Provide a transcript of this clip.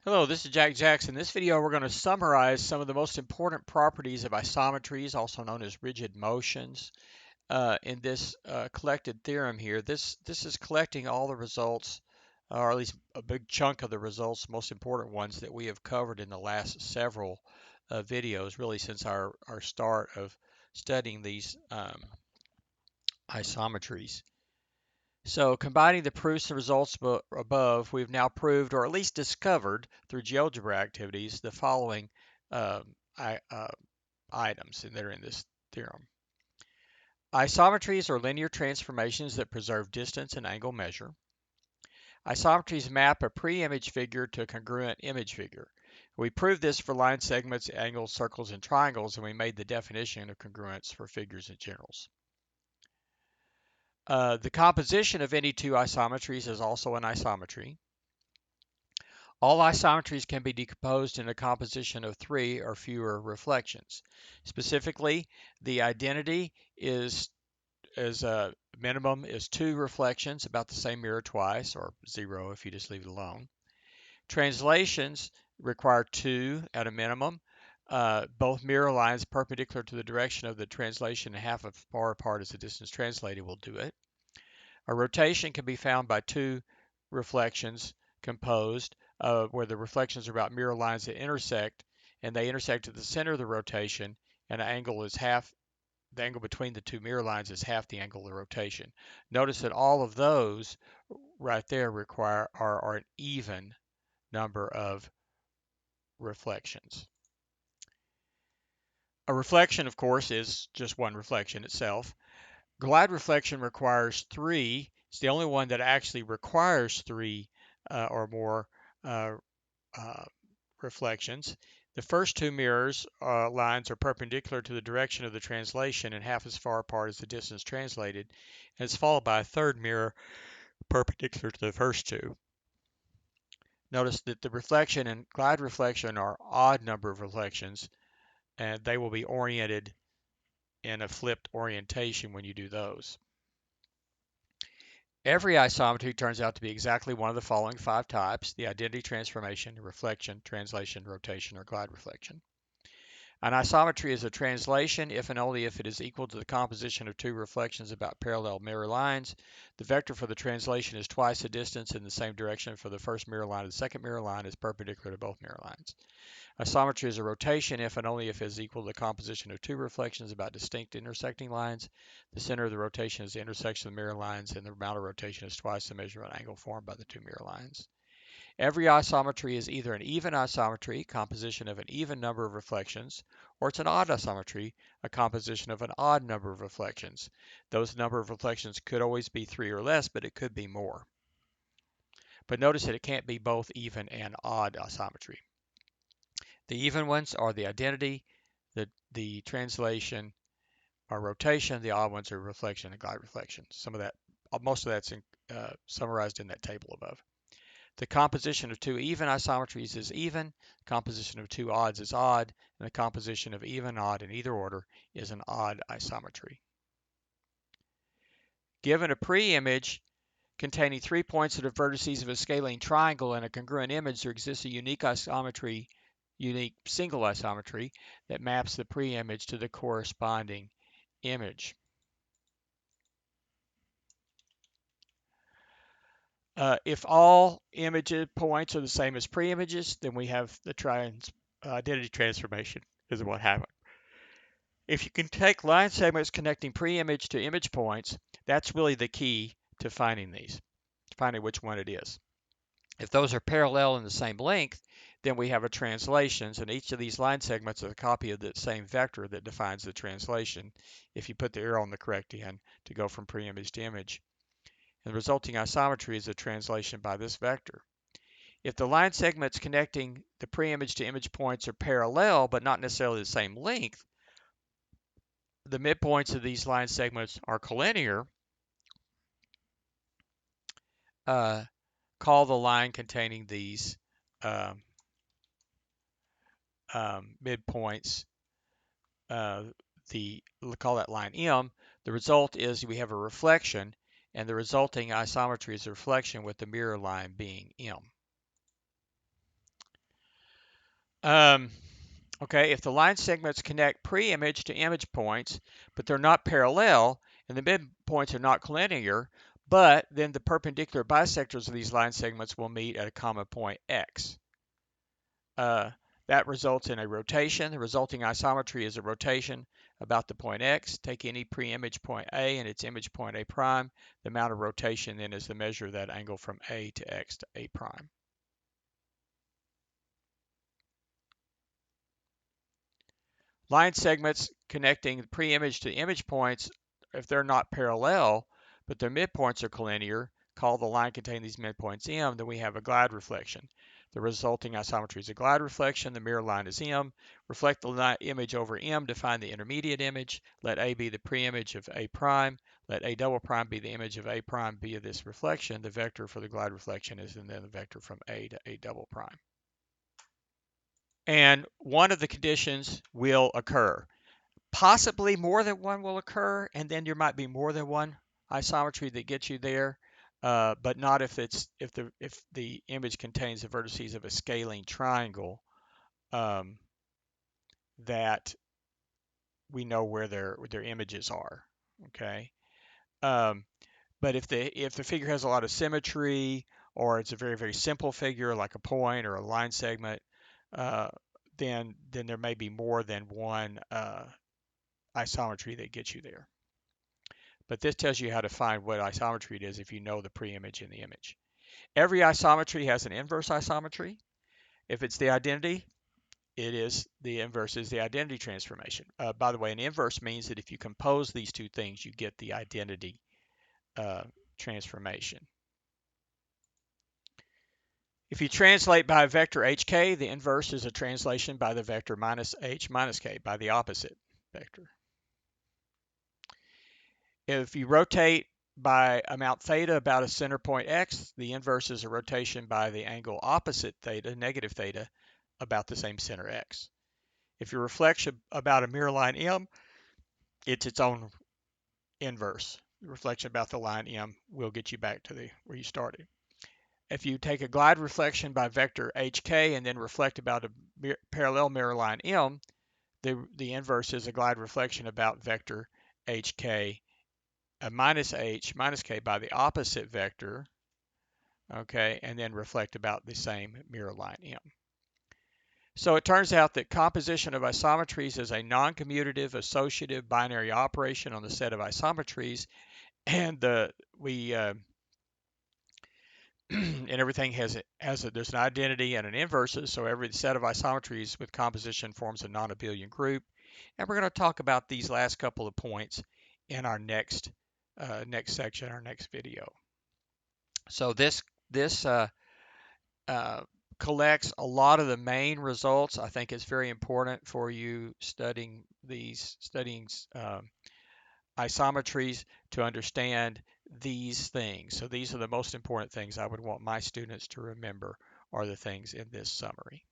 Hello, this is Jack Jackson. In this video, we're going to summarize some of the most important properties of isometries, also known as rigid motions, in this collected theorem here. This is collecting all the results, or at least a big chunk of the results, most important ones that we have covered in the last several videos, really since our start of studying these isometries. So combining the proofs and results above, we've now proved, or at least discovered through GeoGebra activities, the following um, I, items that are in this theorem. Isometries are linear transformations that preserve distance and angle measure. Isometries map a pre-image figure to a congruent image figure. We proved this for line segments, angles, circles, and triangles, and we made the definition of congruence for figures and generals. The composition of any two isometries is also an isometry. All isometries can be decomposed in a composition of three or fewer reflections. Specifically, the identity is a minimum is two reflections, about the same mirror twice, or zero if you just leave it alone. Translations require two at a minimum. Both mirror lines perpendicular to the direction of the translation and half as far apart as the distance translated will do it. A rotation can be found by two reflections composed, where the reflections are about mirror lines that intersect, and they intersect at the center of the rotation, and the angle between the two mirror lines is half the angle of the rotation. Notice that all of those right there are an even number of reflections. A reflection, of course, is just one reflection itself. Glide reflection requires three. It's the only one that actually requires three or more uh, uh, reflections. The first two mirrors lines are perpendicular to the direction of the translation and half as far apart as the distance translated, and it's followed by a third mirror perpendicular to the first two. Notice that the reflection and glide reflection are odd number of reflections, and they will be oriented in a flipped orientation when you do those. Every isometry turns out to be exactly one of the following five types: the identity transformation, reflection, translation, rotation, or glide reflection. An isometry is a translation if and only if it is equal to the composition of two reflections about parallel mirror lines. The vector for the translation is twice the distance in the same direction for the first mirror line, and the second mirror line is perpendicular to both mirror lines. Isometry is a rotation if and only if it is equal to the composition of two reflections about distinct intersecting lines. The center of the rotation is the intersection of the mirror lines, and the amount of rotation is twice the measurement angle formed by the two mirror lines. Every isometry is either an even isometry, composition of an even number of reflections, or it's an odd isometry, a composition of an odd number of reflections. Those number of reflections could always be three or less, but it could be more. But notice that it can't be both even and odd isometry. The even ones are the identity, the translation are rotation, the odd ones are reflection and glide reflection. Most of that's summarized in that table above. The composition of two even isometries is even, the composition of two odds is odd, and the composition of even and odd in either order is an odd isometry. Given a pre-image containing 3 points that are vertices of a scalene triangle and a congruent image, there exists a unique single isometry that maps the pre-image to the corresponding image. If all image points are the same as pre-images, then we have the identity transformation is what happened. If you can take line segments connecting pre-image to image points, that's really the key to finding these, finding which one it is. If those are parallel in the same length, then we have a translations, and each of these line segments is a copy of the same vector that defines the translation if you put the arrow on the correct end to go from pre-image to image. And the resulting isometry is a translation by this vector. If the line segments connecting the pre-image to image points are parallel but not necessarily the same length, the midpoints of these line segments are collinear. Call the line containing these um, midpoints, we'll call that line M. The result is we have a reflection, and the resulting isometry is a reflection with the mirror line being M. Um, okay, if the line segments connect pre-image to image points, but they're not parallel, and the midpoints are not collinear, but then the perpendicular bisectors of these line segments will meet at a common point x. Uh, that results in a rotation. The resulting isometry is a rotation about the point x. Take any pre-image point A and its image point A prime. The amount of rotation then is the measure of that angle from A to x to A prime. Line segments connecting the pre-image to image points, if they're not parallel, but their midpoints are collinear, call the line containing these midpoints M, then we have a glide reflection. The resulting isometry is a glide reflection. The mirror line is M. Reflect the image over M to find the intermediate image. Let A be the pre-image of A prime. Let A double prime be the image of A prime via this reflection. The vector for the glide reflection is then the vector from A to A double prime. And one of the conditions will occur. Possibly more than one will occur, and then there might be more than one isometry that gets you there, but not if the image contains the vertices of a scalene triangle um, that we know where their images are. Okay, um, but if the figure has a lot of symmetry, or it's a very simple figure like a point or a line segment, uh, then there may be more than one isometry that gets you there. But this tells you how to find what isometry it is if you know the pre-image and the image. Every isometry has an inverse isometry. If it's the identity, it is the inverse is the identity transformation. By the way, an inverse means that if you compose these two things, you get the identity uh, transformation. If you translate by a vector hk, the inverse is a translation by the vector minus h minus k, by the opposite vector. If you rotate by amount theta about a center point x, the inverse is a rotation by the angle opposite theta, negative theta, about the same center x. If you reflect about a mirror line M, it's its own inverse. The reflection about the line M will get you back to where you started. If you take a glide reflection by vector hk and then reflect about a parallel mirror line M, the inverse is a glide reflection about vector hk minus h minus k by the opposite vector, okay, and then reflect about the same mirror line M. So it turns out that composition of isometries is a non-commutative associative binary operation on the set of isometries, and and everything there's an identity and an inverses, so every set of isometries with composition forms a non-abelian group. And we're going to talk about these last couple of points in our next section, our next video. So this collects a lot of the main results. I think it's very important for you studying isometries to understand these things. So these are the most important things I would want my students to remember, are the things in this summary.